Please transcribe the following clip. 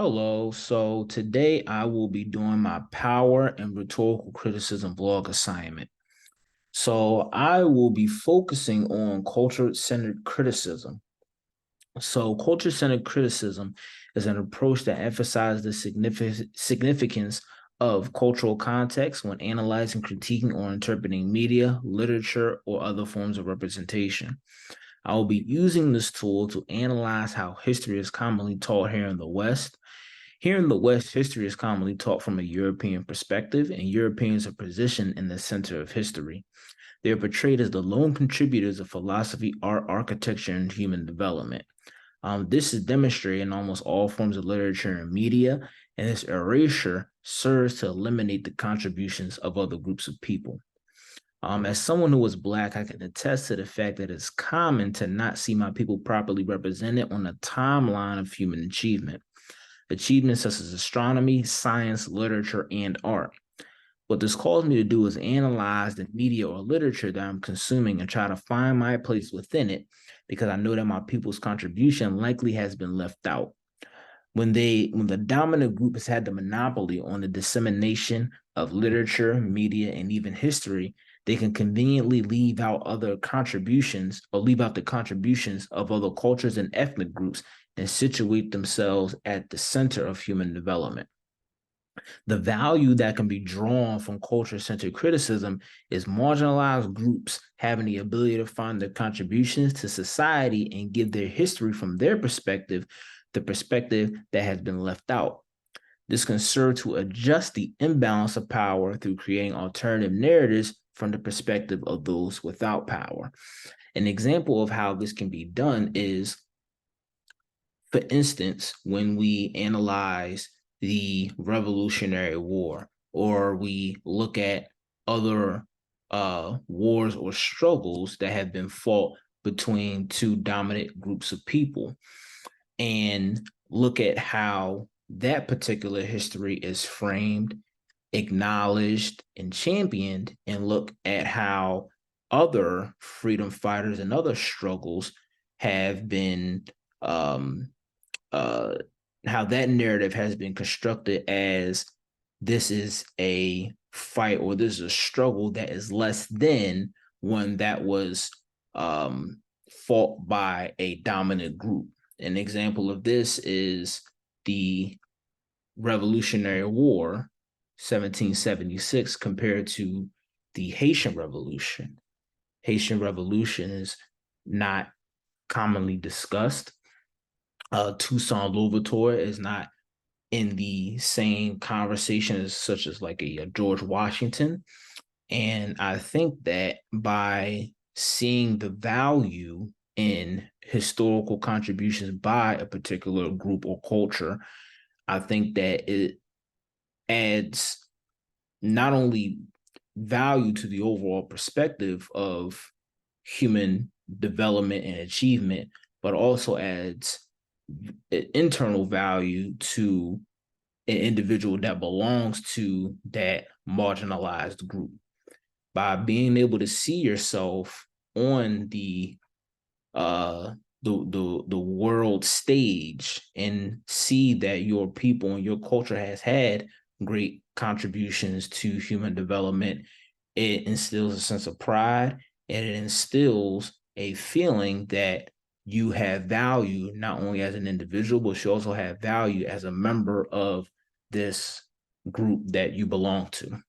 Hello. So today I will be doing my power and rhetorical criticism blog assignment. So I will be focusing on culture-centered criticism. So culture-centered criticism is an approach that emphasizes the significance of cultural context when analyzing, critiquing, or interpreting media, literature, or other forms of representation. I will be using this tool to analyze how history is commonly taught here in the West. Here in the West, history is commonly taught from a European perspective, and Europeans are positioned in the center of history. They are portrayed as the lone contributors of philosophy, art, architecture, and human development. This is demonstrated in almost all forms of literature and media, and this erasure serves to eliminate the contributions of other groups of people. As someone who was Black, I can attest to the fact that it's common to not see my people properly represented on the timeline of human achievement. Achievements such as astronomy, science, literature, and art. What this calls me to do is analyze the media or literature that I'm consuming and try to find my place within it because I know that my people's contribution likely has been left out. When the dominant group has had the monopoly on the dissemination of literature, media, and even history, they can conveniently leave out other contributions or leave out the contributions of other cultures and ethnic groups and situate themselves at the center of human development. The value that can be drawn from culture-centered criticism is marginalized groups having the ability to find their contributions to society and give their history from their perspective, the perspective that has been left out. This can serve to adjust the imbalance of power through creating alternative narratives from the perspective of those without power. An example of how this can be done is, for instance, when we analyze the Revolutionary War, or we look at other wars or struggles that have been fought between two dominant groups of people, and look at how that particular history is framed, acknowledged, and championed, and look at how other freedom fighters and other struggles have been um, uh, how that narrative has been constructed as this is a fight or this is a struggle that is less than one that was fought by a dominant group. An example of this is the Revolutionary War, 1776, compared to the Haitian Revolution. Haitian Revolution is not commonly discussed. Toussaint Louverture is not in the same conversation as such as like a George Washington. And I think that by seeing the value in historical contributions by a particular group or culture, I think that it adds not only value to the overall perspective of human development and achievement, but also adds internal value to an individual that belongs to that marginalized group. By being able to see yourself on the world stage and see that your people and your culture has had great contributions to human development, it instills a sense of pride, and it instills a feeling that you have value not only as an individual, but you also have value as a member of this group that you belong to.